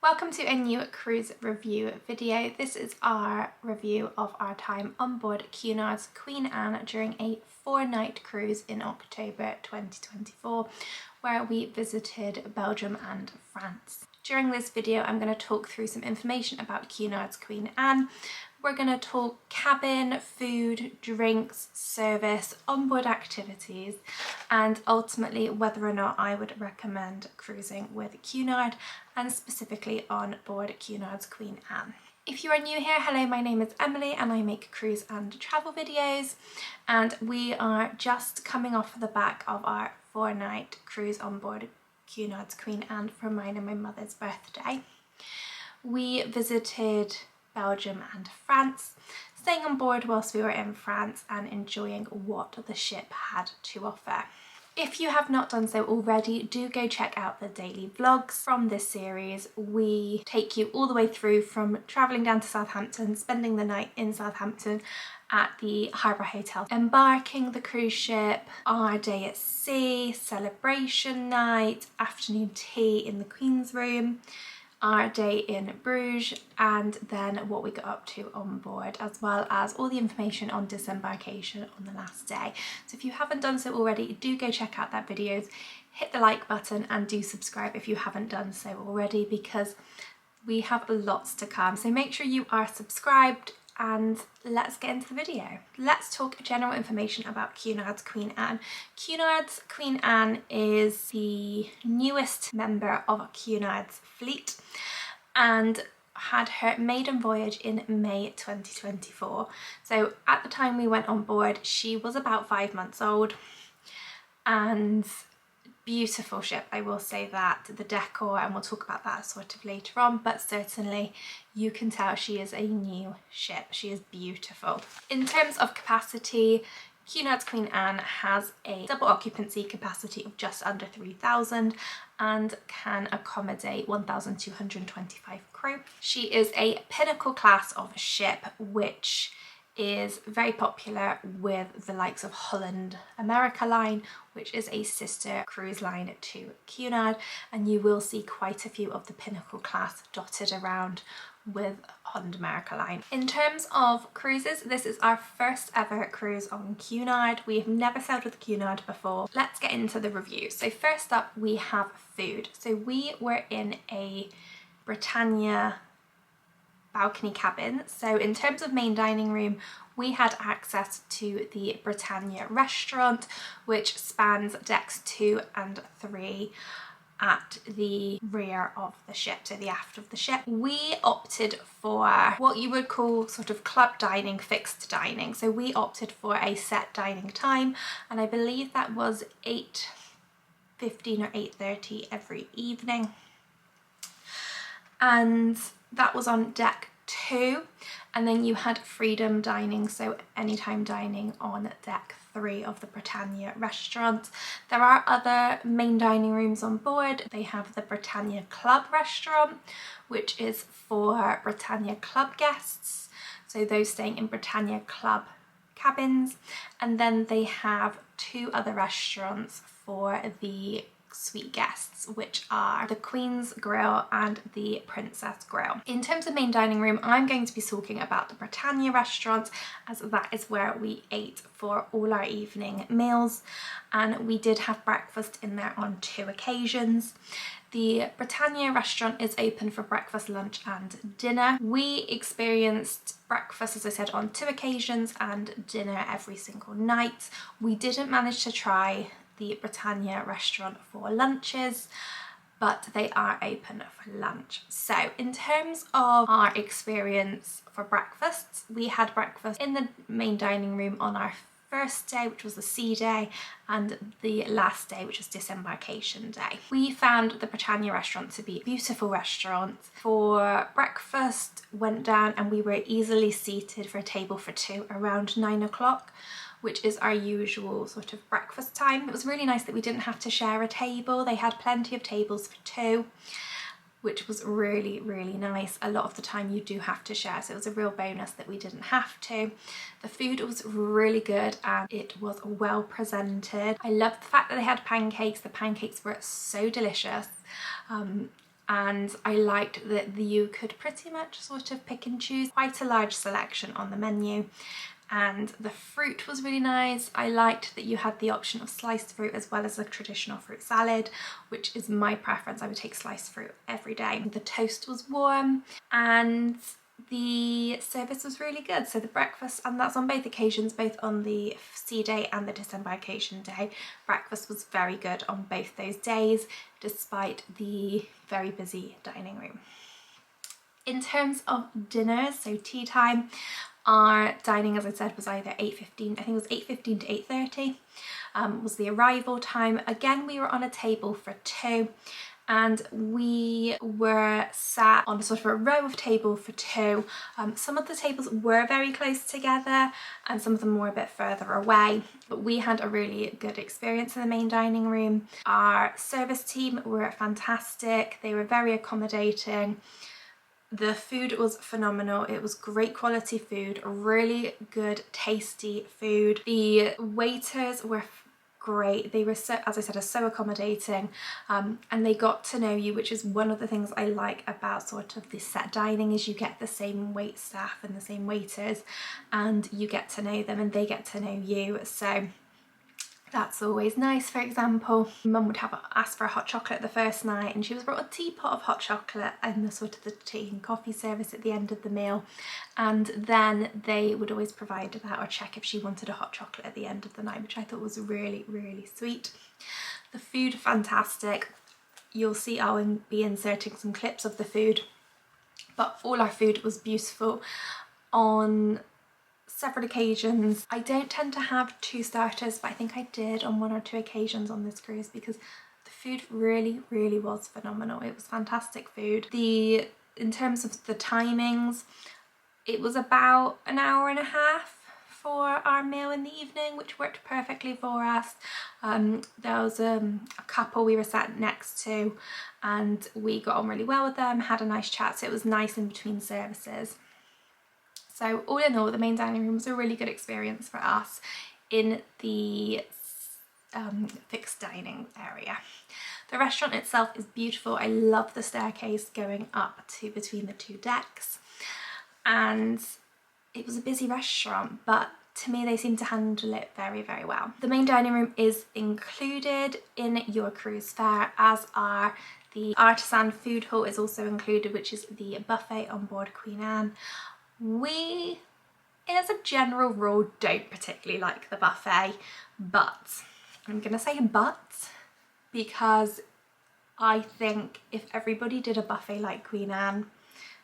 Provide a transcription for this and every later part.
Welcome to a new cruise review video. This is our review of our time on board Cunard's Queen Anne during a 4-night cruise in October 2024, where we visited Belgium and France. During this video, I'm going to talk through some information about Cunard's Queen Anne. We're going to talk cabin, food, drinks, service, onboard activities, and ultimately whether or not I would recommend cruising with Cunard, and specifically on board Cunard's Queen Anne. If you are new here, hello, my name is Emily and I make cruise and travel videos, and we are just coming off the back of our 4-night cruise on board Cunard's Queen Anne for mine and my mother's birthday. We visited Belgium and France, staying on board whilst we were in France and enjoying what the ship had to offer. If you have not done so already, do go check out the daily vlogs from this series. We take you all the way through from travelling down to Southampton, spending the night in Southampton at the Harbour Hotel, embarking the cruise ship, our day at sea, celebration night, afternoon tea in the Queen's room, our day in Bruges, and then what we got up to on board, as well as all the information on disembarkation on the last day. So if you haven't done so already, do go check out that videos, hit the like button and do subscribe if you haven't done so already, because we have lots to come. So make sure you are subscribed and let's get into the video. Let's talk general information about Cunard's Queen Anne. Cunard's Queen Anne is the newest member of Cunard's fleet and had her maiden voyage in May 2024. So at the time we went on board, she was about 5 months old, and beautiful ship, I will say that. The decor, and we'll talk about that sort of later on, but certainly you can tell she is a new ship. She is beautiful. In terms of capacity, Cunard's Queen Anne has a double occupancy capacity of just under 3,000 and can accommodate 1,225 crew. She is a pinnacle class of ship, which is very popular with the likes of Holland America Line, which is a sister cruise line to Cunard, and you will see quite a few of the pinnacle class dotted around with Holland America Line. In terms of cruises, this is our first ever cruise on Cunard. We have never sailed with Cunard before. Let's get into the review. So first up we have food. So we were in a Britannia balcony cabin. So in terms of main dining room, we had access to the Britannia restaurant, which spans decks 2 and 3 at the rear of the ship, so the aft of the ship. We opted for what you would call sort of club dining, fixed dining. So we opted for a set dining time, and I believe that was 8:15 or 8:30 every evening. And that was on deck 2, and then you had freedom dining, so anytime dining on deck 3 of the Britannia restaurant. There are other main dining rooms on board. They have the Britannia Club restaurant, which is for Britannia Club guests, so those staying in Britannia Club cabins, and then they have 2 other restaurants for the suite guests, which are the Queen's Grill and the Princess Grill. In terms of main dining room, I'm going to be talking about the Britannia restaurant, as that is where we ate for all our evening meals, and we did have breakfast in there on 2 occasions. The Britannia restaurant is open for breakfast, lunch and dinner. We experienced breakfast, as I said, on 2 occasions and dinner every single night. We didn't manage to try the Britannia restaurant for lunches, but they are open for lunch. So in terms of our experience for breakfasts, we had breakfast in the main dining room on our first day, which was the sea day, and the last day, which was disembarkation day. We found the Britannia restaurant to be a beautiful restaurant. For breakfast, went down and we were easily seated for a table for 2 around 9 o'clock, which is our usual sort of breakfast time. It was really nice that we didn't have to share a table. They had plenty of tables for 2, which was really, really nice. A lot of the time you do have to share, so it was a real bonus that we didn't have to. The food was really good and it was well presented. I loved the fact that they had pancakes. The pancakes were so delicious. and I liked that you could pretty much sort of pick and choose quite a large selection on the menu. And the fruit was really nice. I liked that you had the option of sliced fruit as well as a traditional fruit salad, which is my preference. I would take sliced fruit every day. The toast was warm and the service was really good. So the breakfast, and that's on both occasions, both on the sea day and the disembarkation day, breakfast was very good on both those days, despite the very busy dining room. In terms of dinners, so tea time, our dining, as I said, was either 8:15, I think it was 8:15 to 8:30 was the arrival time. Again, we were on a table for two, and we were sat on a sort of a row of table for two. Some of the tables were very close together and some of them were a bit further away, but we had a really good experience in the main dining room. Our service team were fantastic. They were very accommodating. The food was phenomenal. It was great quality food, really good, tasty food. The waiters were great. They were, so, as I said, are so accommodating, and they got to know you, which is one of the things I like about sort of the set dining, is you get the same wait staff and the same waiters, and you get to know them and they get to know you. So that's always nice. For example, Mum would have asked for a hot chocolate the first night and she was brought a teapot of hot chocolate and the sort of the tea and coffee service at the end of the meal, and then they would always provide that or check if she wanted a hot chocolate at the end of the night, which I thought was really, really sweet. The food, fantastic. You'll see I'll be inserting some clips of the food, but all our food was beautiful. On several occasions, I don't tend to have two starters, but I think I did on one or two occasions on this cruise because the food really, really was phenomenal. It was fantastic food. In terms of the timings, it was about an hour and a half for our meal in the evening, which worked perfectly for us. There was a couple we were sat next to and we got on really well with them, had a nice chat, so it was nice in between services. So all in all, the main dining room was a really good experience for us in the fixed dining area. The restaurant itself is beautiful. I love the staircase going up to between the two decks, and it was a busy restaurant, but to me they seemed to handle it very, very well. The main dining room is included in your cruise fare, as are the artisan food hall is also included, which is the buffet on board Queen Anne. We, as a general rule, don't particularly like the buffet, but I'm gonna say but because I think if everybody did a buffet like Queen Anne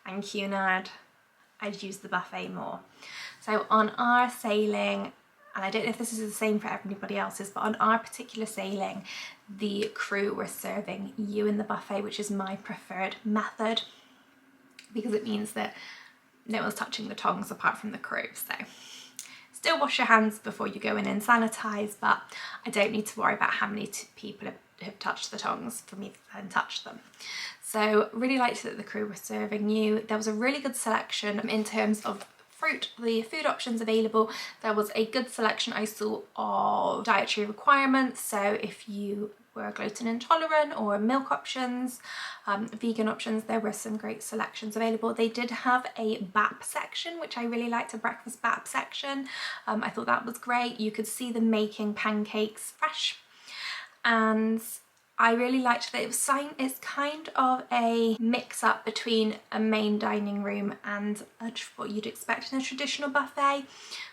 and Cunard, I'd use the buffet more. So on our sailing, and I don't know if this is the same for everybody else's, but on our particular sailing, the crew were serving you in the buffet, which is my preferred method because it means that no one's touching the tongs apart from the crew. So still wash your hands before you go in and sanitize, but I don't need to worry about how many people have touched the tongs for me to then touch them. So really liked that the crew were serving you. There was a really good selection in terms of fruit, the food options available. There was a good selection I saw of dietary requirements, so if you were gluten intolerant or milk options, vegan options, there were some great selections available. They did have a BAP section, which I really liked, a breakfast BAP section. I thought that was great. You could see them making pancakes fresh, and I really liked that it's kind of a mix up between a main dining room and what you'd expect in a traditional buffet.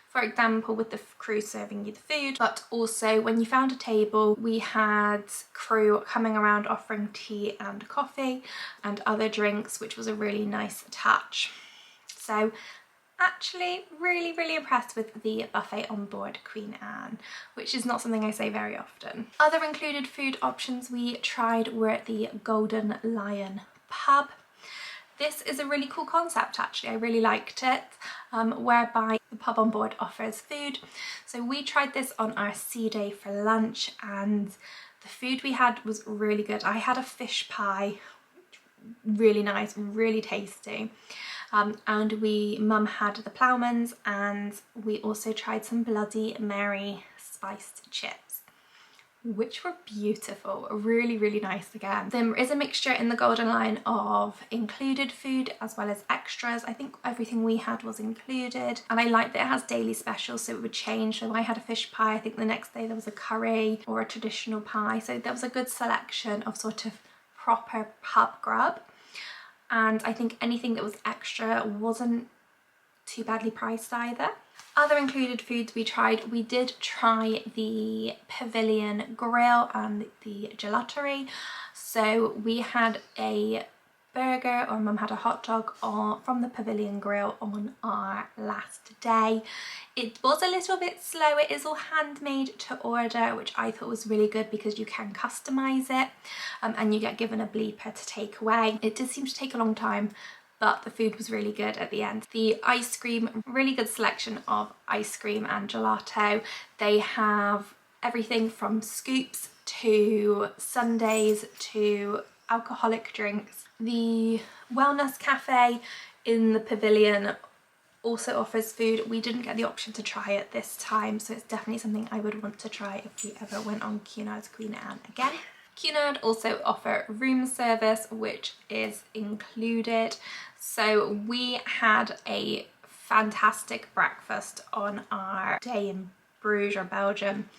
For example, with the crew serving you the food, but also when you found a table, we had crew coming around offering tea and coffee and other drinks, which was a really nice touch. So actually really, really impressed with the buffet on board Queen Anne, which is not something I say very often. Other included food options we tried were at the Golden Lion pub. This is a really cool concept actually, I really liked it, whereby the pub on board offers food. So we tried this on our sea day for lunch and the food we had was really good. I had a fish pie, really nice, really tasty. And Mum had the ploughmans, and we also tried some Bloody Mary spiced chips. which were beautiful, really, really nice again. There is a mixture in the Golden Line of included food as well as extras. I think everything we had was included, and I like that it has daily specials, so it would change. So I had a fish pie, I think the next day there was a curry or a traditional pie, so there was a good selection of sort of proper pub grub. And I think anything that was extra wasn't too badly priced either. Other included foods we tried, we did try the Pavilion Grill and the gelaterie. So we had a burger, or Mum had a hot dog from the Pavilion Grill on our last day. It was a little bit slow. It is all handmade to order, which I thought was really good because you can customise it, and you get given a bleeper to take away. It did seem to take a long time, but the food was really good at the end. The ice cream, really good selection of ice cream and gelato. They have everything from scoops to sundaes to alcoholic drinks. The wellness cafe in the Pavilion also offers food. We didn't get the option to try it this time, so it's definitely something I would want to try if we ever went on Cunard's Queen Anne again. Cunard also offer room service, which is included. So we had a fantastic breakfast on our day in Bruges or Belgium.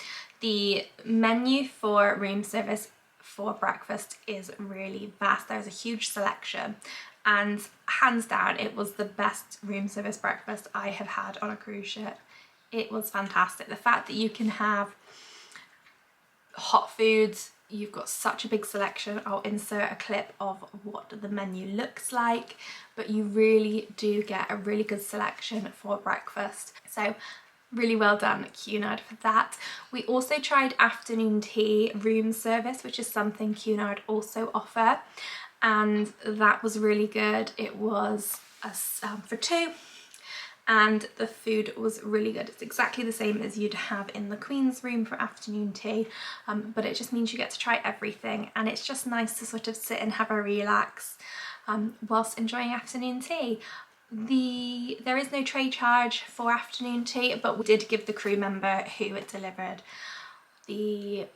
The menu for room service for breakfast is really vast. There's a huge selection, and hands down it was the best room service breakfast I have had on a cruise ship. It was fantastic. The fact that you can have hot foods, you've got such a big selection. I'll insert a clip of what the menu looks like, but you really do get a really good selection for breakfast. So really well done Cunard for that. We also tried afternoon tea room service, which is something Cunard also offer, and that was really good. It was for two, and the food was really good. It's exactly the same as you'd have in the Queen's room for afternoon tea, but it just means you get to try everything, and it's just nice to sort of sit and have a relax whilst enjoying afternoon tea. There is no tray charge for afternoon tea, but we did give the crew member who delivered the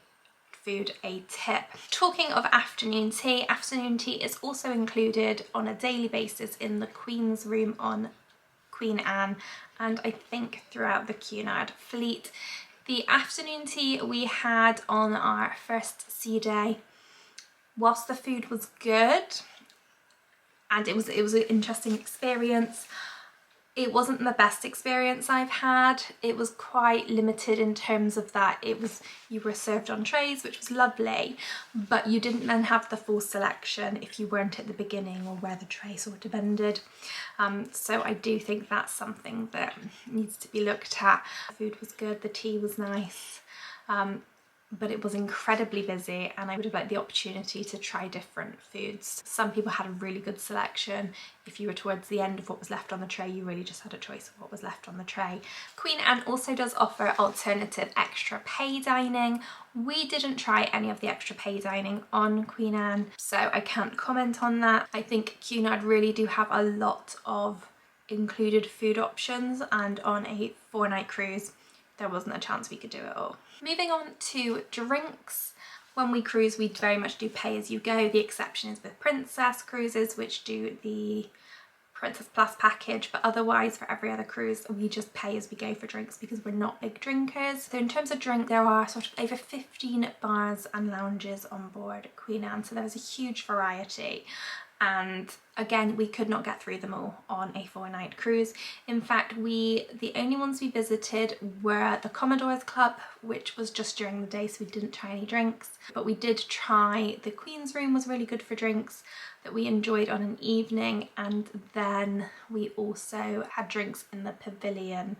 food a tip. Talking of afternoon tea is also included on a daily basis in the Queen's room on Queen Anne, and I think throughout the Cunard fleet. The afternoon tea we had on our first sea day, whilst the food was good and it was an interesting experience, it wasn't the best experience I've had. It was quite limited in terms of that you were served on trays, which was lovely, but you didn't then have the full selection if you weren't at the beginning or where the tray sort of ended. So I do think that's something that needs to be looked at. The food was good, the tea was nice, but it was incredibly busy, and I would have liked the opportunity to try different foods. Some people had a really good selection. If you were towards the end of what was left on the tray, you really just had a choice of what was left on the tray. Queen Anne also does offer alternative extra pay dining. We didn't try any of the extra pay dining on Queen Anne, so I can't comment on that. I think Cunard really do have a lot of included food options, and on a 4-night cruise there wasn't a chance we could do it all. Moving on to drinks. When we cruise, we very much do pay as you go. The exception is with Princess cruises, which do the Princess Plus package, but otherwise for every other cruise we just pay as we go for drinks because we're not big drinkers. So in terms of drink, there are sort of over 15 bars and lounges on board Queen Anne, so there was a huge variety. And again, we could not get through them all on a 4-night cruise. In fact, the only ones we visited were the Commodore's Club, which was just during the day, so we didn't try any drinks. But we did try the Queen's Room, was really good for drinks, that we enjoyed on an evening. And then we also had drinks in the Pavilion,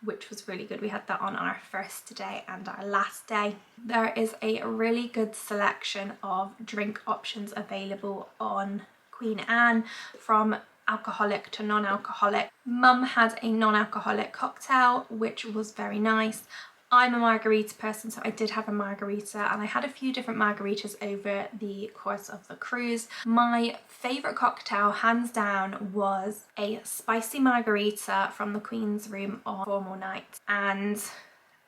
which was really good. We had that on our first day and our last day. There is a really good selection of drink options available on Queen Anne, from alcoholic to non-alcoholic. Mum had a non-alcoholic cocktail, which was very nice. I'm a margarita person, so I did have a margarita, and I had a few different margaritas over the course of the cruise. My favourite cocktail, hands down, was a spicy margarita from the Queen's Room on Formal Night, and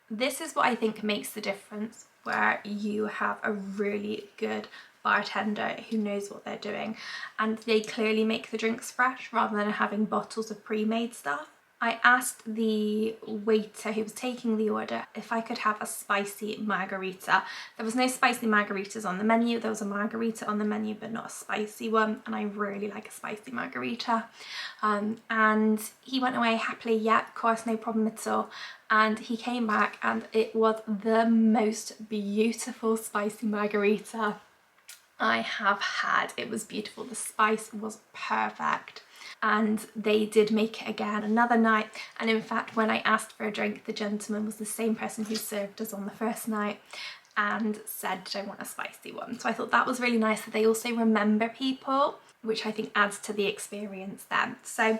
this is what I think makes the difference where you have a really good bartender who knows what they're doing, and they clearly make the drinks fresh rather than having bottles of pre-made stuff. I asked the waiter who was taking the order if I could have a spicy margarita. There was no spicy margaritas on the menu. There was a margarita on the menu, but not a spicy one, and I really like a spicy margarita. And he went away happily, yeah, of course, no problem at all. And he came back and it was the most beautiful spicy margarita I have had. It was beautiful. The spice was perfect. And they did make it again another night, and in fact when I asked for a drink, the gentleman was the same person who served us on the first night and said, "Did I want a spicy one?" So I thought that was really nice that they also remember people, which I think adds to the experience then. So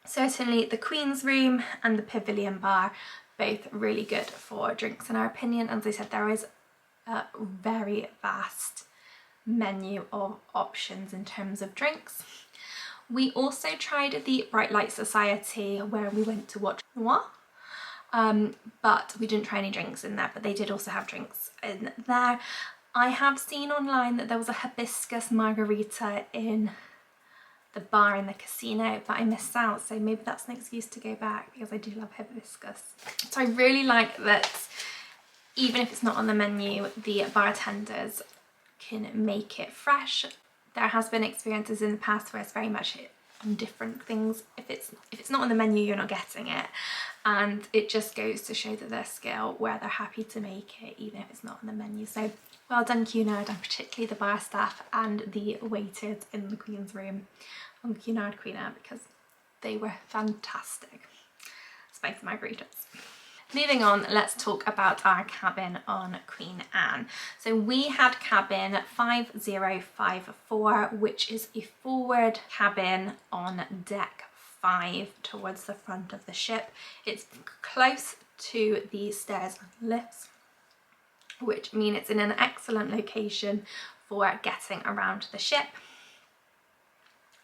certainly the Queen's Room and the Pavilion Bar, both really good for drinks in our opinion. As I said, there is a very vast menu of options in terms of drinks. We also tried the Bright Light Society, where we went to watch Noir, but we didn't try any drinks in there, but they did also have drinks in there. I have seen online that there was a hibiscus margarita in the bar in the casino, but I missed out, so maybe that's an excuse to go back because I do love hibiscus. So I really like that even if it's not on the menu, the bartenders can make it fresh. There has been experiences in the past where it's very much on different things. If it's not on the menu, you're not getting it, and it just goes to show that their skill, where they're happy to make it even if it's not on the menu. So well done Cunard, and particularly the bar staff and the waiters in the Queen's Room on Cunard Queen Anne, because they were fantastic. Spicy margaritas. Moving on, let's talk about our cabin on Queen Anne. So we had cabin 5054, which is a forward cabin on deck 5 towards the front of the ship. It's close to the stairs and lifts, which mean it's in an excellent location for getting around the ship.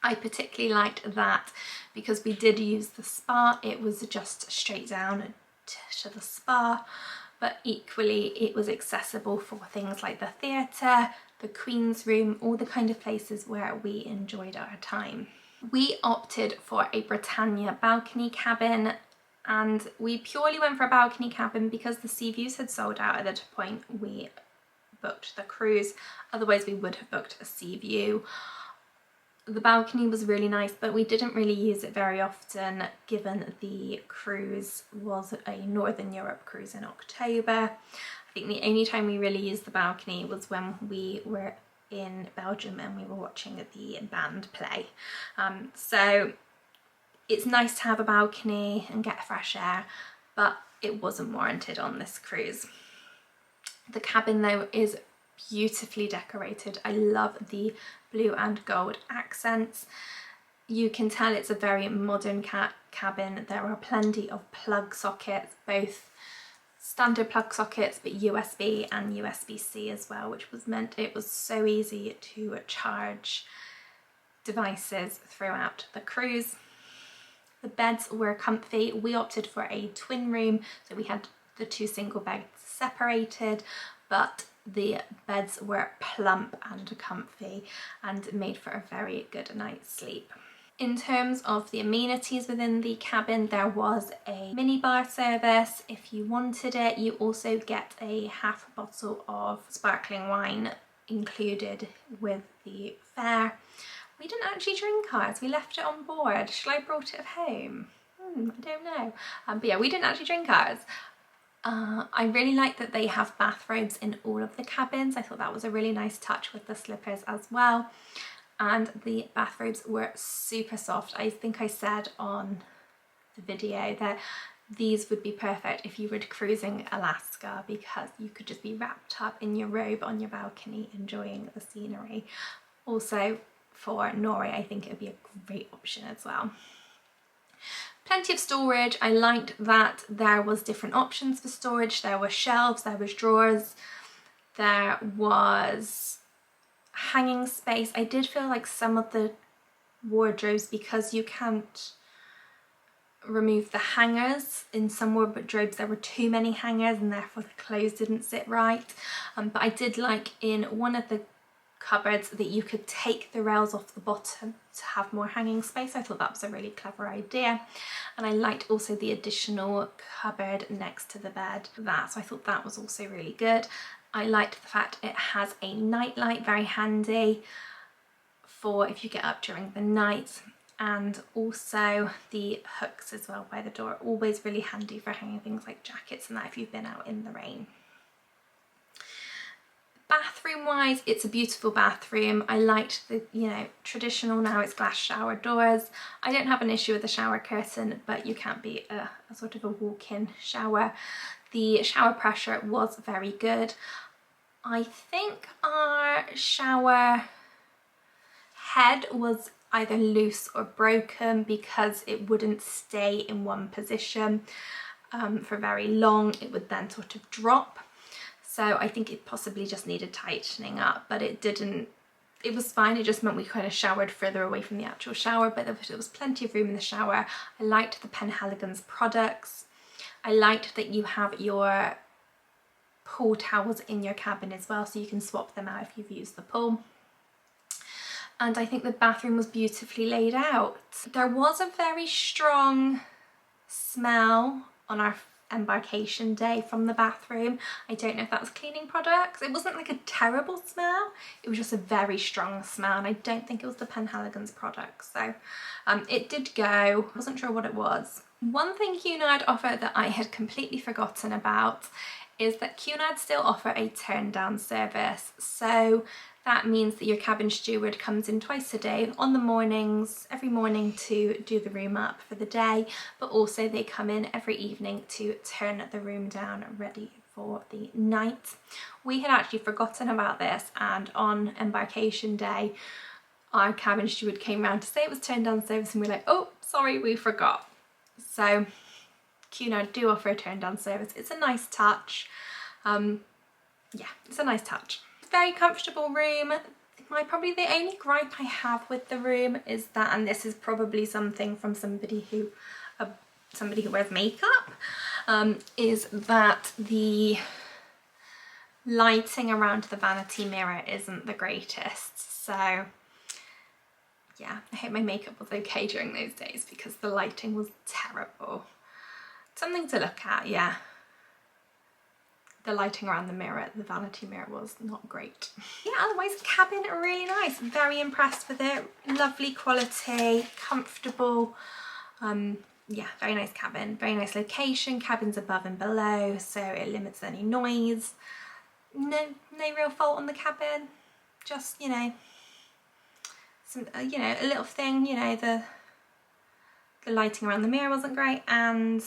I particularly liked that because we did use the spa. It was just straight down to the spa, but equally it was accessible for things like the theatre, the Queen's Room, all the kind of places where we enjoyed our time. We opted for a Britannia balcony cabin, and we purely went for a balcony cabin because the sea views had sold out at the point we booked the cruise. Otherwise we would have booked a sea view. The balcony was really nice, but we didn't really use it very often given the cruise was a Northern Europe cruise in October. I think the only time we really used the balcony was when we were in Belgium and we were watching the band play. So it's nice to have a balcony and get fresh air, but it wasn't warranted on this cruise. The cabin though is beautifully decorated. I love the blue and gold accents. You can tell it's a very modern cabin. There are plenty of plug sockets, both standard plug sockets but USB and USB-C as well, which was meant it was so easy to charge devices throughout the cruise. The beds were comfy. We opted for a twin room, so we had the 2 single beds separated, but the beds were plump and comfy and made for a very good night's sleep. In terms of the amenities within the cabin, there was a minibar service if you wanted it. You also get a half bottle of sparkling wine included with the fare. We didn't actually drink ours, we left it on board. Shall I have brought it home? I don't know. But yeah, we didn't actually drink ours. I really like that they have bathrobes in all of the cabins. I thought that was a really nice touch with the slippers as well. And the bathrobes were super soft. I think I said on the video that these would be perfect if you were cruising Alaska, because you could just be wrapped up in your robe on your balcony enjoying the scenery. Also for Norway, I think it would be a great option as well. Plenty of storage. I liked that there was different options for storage. There were shelves, there was drawers, there was hanging space. I did feel like some of the wardrobes, because you can't removed the hangers. In some wardrobes there were too many hangers and therefore the clothes didn't sit right. But I did like in one of the cupboards that you could take the rails off the bottom to have more hanging space. I thought that was a really clever idea. And I liked also the additional cupboard next to the bed for that. So I thought that was also really good. I liked the fact it has a night light, very handy for if you get up during the night. And also the hooks as well by the door, always really handy for hanging things like jackets and that if you've been out in the rain. Bathroom wise, it's a beautiful bathroom. I liked the, you know, traditional, now it's glass shower doors. I don't have an issue with the shower curtain, but you can't be a sort of a walk-in shower. The shower pressure was very good. I think our shower head was either loose or broken because it wouldn't stay in one position for very long. It would then sort of drop. So I think it possibly just needed tightening up, but it didn't, it was fine. It just meant we kind of showered further away from the actual shower, but there was plenty of room in the shower. I liked the Penhaligon's products. I liked that you have your pool towels in your cabin as well, so you can swap them out if you've used the pool. And I think the bathroom was beautifully laid out. There was a very strong smell on our embarkation day from the bathroom. I don't know if that was cleaning products. It wasn't like a terrible smell, it was just a very strong smell, and I don't think it was the Penhaligon's products. So it did go, wasn't sure what it was. One thing Cunard offer that I had completely forgotten about is that Cunard still offer a turn down service. So that means that your cabin steward comes in twice a day on the mornings, every morning to do the room up for the day, but also they come in every evening to turn the room down ready for the night. We had actually forgotten about this, and on embarkation day our cabin steward came round to say it was turn down service and we're like, oh sorry, we forgot. So Cunard do offer a turn down service. It's a nice touch. Yeah, it's a nice touch. Very comfortable room. Probably the only gripe I have with the room is that, and this is probably something from somebody who wears makeup, is that the lighting around the vanity mirror isn't the greatest. So yeah, I hope my makeup was okay during those days because the lighting was terrible. Something to look at, yeah. The lighting around the mirror, the vanity mirror, was not great. Yeah, otherwise the cabin really nice. I'm very impressed with it. Lovely quality, comfortable. Yeah, very nice cabin, very nice location. Cabins above and below, so it limits any noise. No real fault on the cabin. Just, you know, some, you know, a little thing. You know, the lighting around the mirror wasn't great, and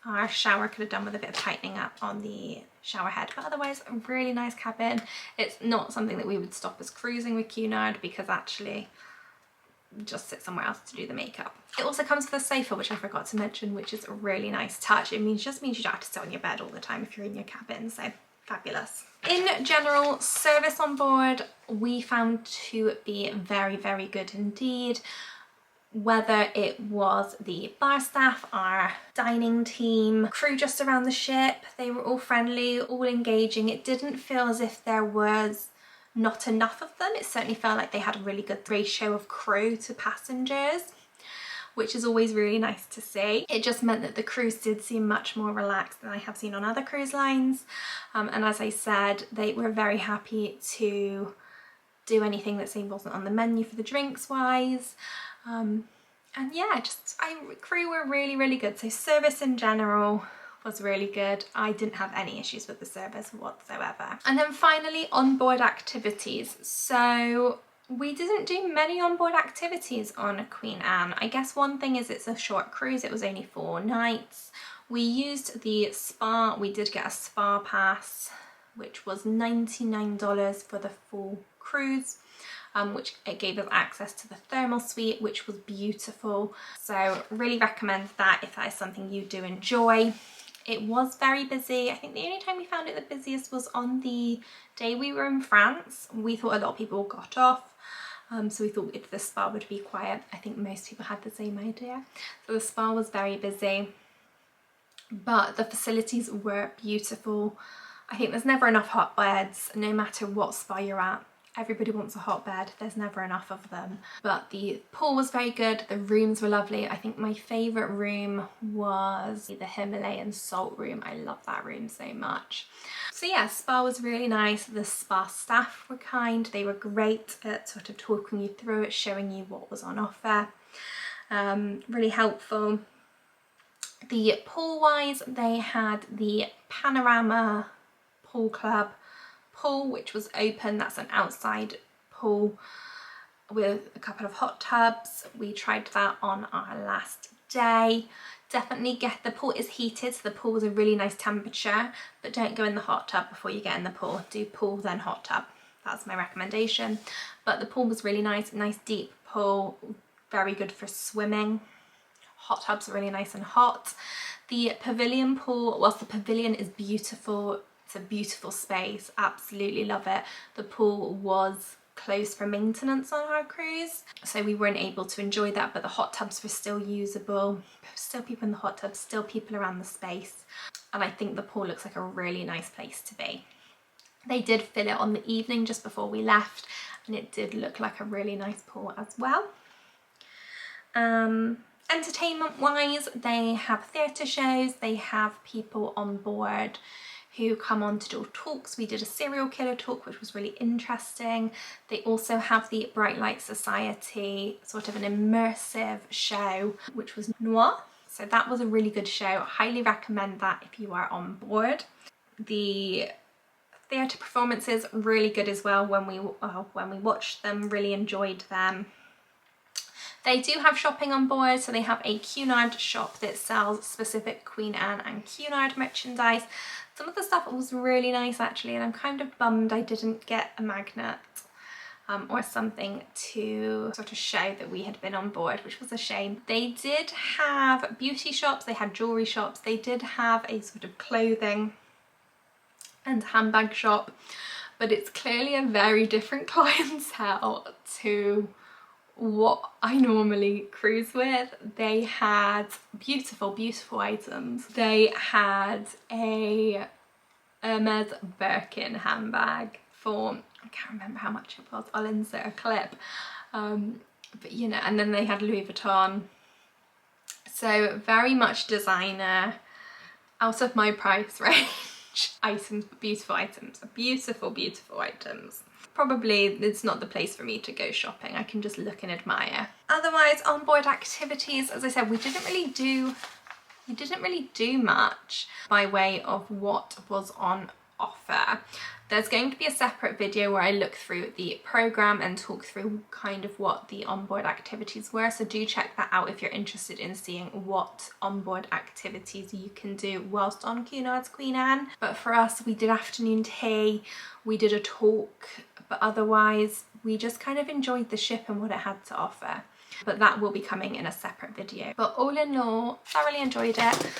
our shower could have done with a bit of tightening up on the shower head, but otherwise a really nice cabin. It's not something that we would stop as cruising with Cunard, because actually just sit somewhere else to do the makeup. It also comes with a sofa, which I forgot to mention, which is a really nice touch. It just means you don't have to sit on your bed all the time if you're in your cabin, so fabulous. In general, service on board we found to be very, very good indeed. Whether it was the bar staff, our dining team, crew just around the ship, they were all friendly, all engaging. It didn't feel as if there was not enough of them. It certainly felt like they had a really good ratio of crew to passengers, which is always really nice to see. It just meant that the cruise did seem much more relaxed than I have seen on other cruise lines. And as I said, they were very happy to do anything that say wasn't on the menu for the drinks wise. And yeah, crew were really, really good. So service in general was really good. I didn't have any issues with the service whatsoever. And then finally, onboard activities. So we didn't do many onboard activities on Queen Anne. I guess one thing is it's a short cruise. It was only 4 nights. We used the spa. We did get a spa pass, which was $99 for the full cruise. Which it gave us access to the thermal suite, which was beautiful. So really recommend that if that is something you do enjoy. It was very busy. I think the only time we found it the busiest was on the day we were in France. We thought a lot of people got off. So we thought if the spa would be quiet. I think most people had the same idea. So the spa was very busy, but the facilities were beautiful. I think there's never enough hot beds, no matter what spa you're at. Everybody wants a hot bed, there's never enough of them. But the pool was very good, the rooms were lovely. I think my favourite room was the Himalayan salt room. I love that room so much. So yeah, spa was really nice. The spa staff were kind, they were great at sort of talking you through it, showing you what was on offer. Really helpful. The pool wise, they had the Panorama Pool Club pool, which was open. That's an outside pool with a couple of hot tubs. We tried that on our last day. Definitely the pool is heated, so the pool was a really nice temperature, but don't go in the hot tub before you get in the pool. Do pool then hot tub. That's my recommendation. But the pool was really nice deep pool, very good for swimming. Hot tubs are really nice and hot. The pavilion pool, whilst the pavilion is beautiful, it's a beautiful space, absolutely love it. The pool was closed for maintenance on our cruise, so we weren't able to enjoy that, but the hot tubs were still usable. Still people in the hot tubs, still people around the space, and I think the pool looks like a really nice place to be. They did fill it on the evening just before we left, and it did look like a really nice pool as well. Entertainment wise, they have theatre shows, they have people on board who come on to do talks. We did a serial killer talk, which was really interesting. They also have the Bright Light Society, sort of an immersive show, which was noir. So that was a really good show. Highly recommend that if you are on board. The theatre performances, really good as well. When we watched them, really enjoyed them. They do have shopping on board, so they have a Cunard shop that sells specific Queen Anne and Cunard merchandise. Some of the stuff was really nice actually, and I'm kind of bummed I didn't get a magnet or something to sort of show that we had been on board, which was a shame. They did have beauty shops, they had jewellery shops, they did have a sort of clothing and handbag shop, but it's clearly a very different clientele to what I normally cruise with. They had beautiful items. They had a Hermes Birkin handbag for, I can't remember how much it was, I'll insert a clip, but you know, and then they had Louis Vuitton. So very much designer, out of my price range items, beautiful items, beautiful items. Probably it's not the place for me to go shopping. I can just look and admire. Otherwise, onboard activities, as I said, we didn't really do much by way of what was on offer. There's going to be a separate video where I look through the program and talk through kind of what the onboard activities were, so do check that out if you're interested in seeing what onboard activities you can do whilst on Cunard's Queen Anne. But for us, we did afternoon tea, we did a talk, but otherwise we just kind of enjoyed the ship and what it had to offer. But that will be coming in a separate video. But all in all, thoroughly enjoyed it.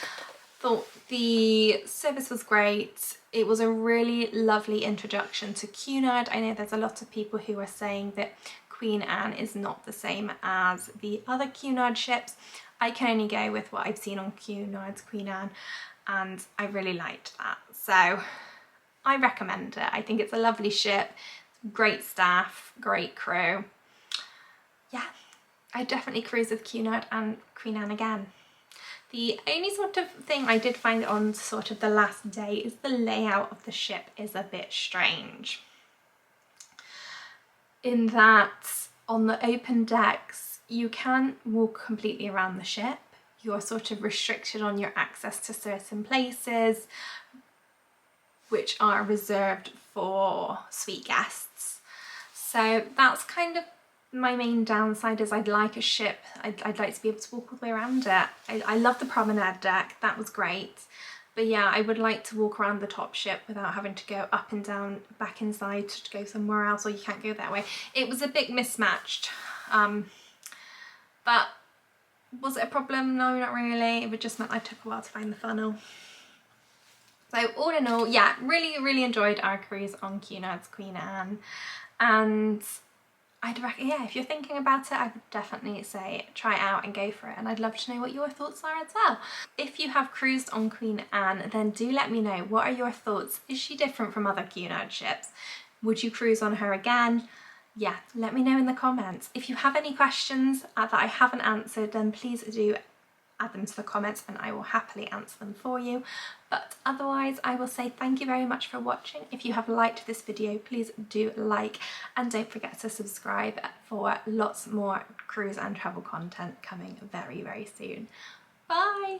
Thought the service was great. It was a really lovely introduction to Cunard. I know there's a lot of people who are saying that Queen Anne is not the same as the other Cunard ships. I can only go with what I've seen on Cunard's Queen Anne, and I really liked that. So I recommend it. I think it's a lovely ship, great staff, great crew. Yeah, I definitely cruise with Cunard and Queen Anne again. The only sort of thing I did find on sort of the last day is the layout of the ship is a bit strange. In that on the open decks, you can't walk completely around the ship. You're sort of restricted on your access to certain places, which are reserved for suite guests. So that's kind of my main downside, is I'd like a ship, I'd like to be able to walk all the way around it. I love the promenade deck, that was great. But yeah, I would like to walk around the top ship without having to go up and down, back inside to go somewhere else, or you can't go that way. It was a bit mismatched. But was it a problem? No, not really. It just meant I took a while to find the funnel. So all in all, yeah, really enjoyed our cruise on Cunard's Queen Anne. And yeah, if you're thinking about it, I would definitely say try it out and go for it, and I'd love to know what your thoughts are as well. If you have cruised on Queen Anne, then do let me know, what are your thoughts? Is she different from other Cunard ships? Would you cruise on her again? Yeah, let me know in the comments. If you have any questions that I haven't answered, then please do add them to the comments and I will happily answer them for you. But otherwise, I will say thank you very much for watching. If you have liked this video, please do like, and don't forget to subscribe for lots more cruise and travel content coming very, very soon. Bye!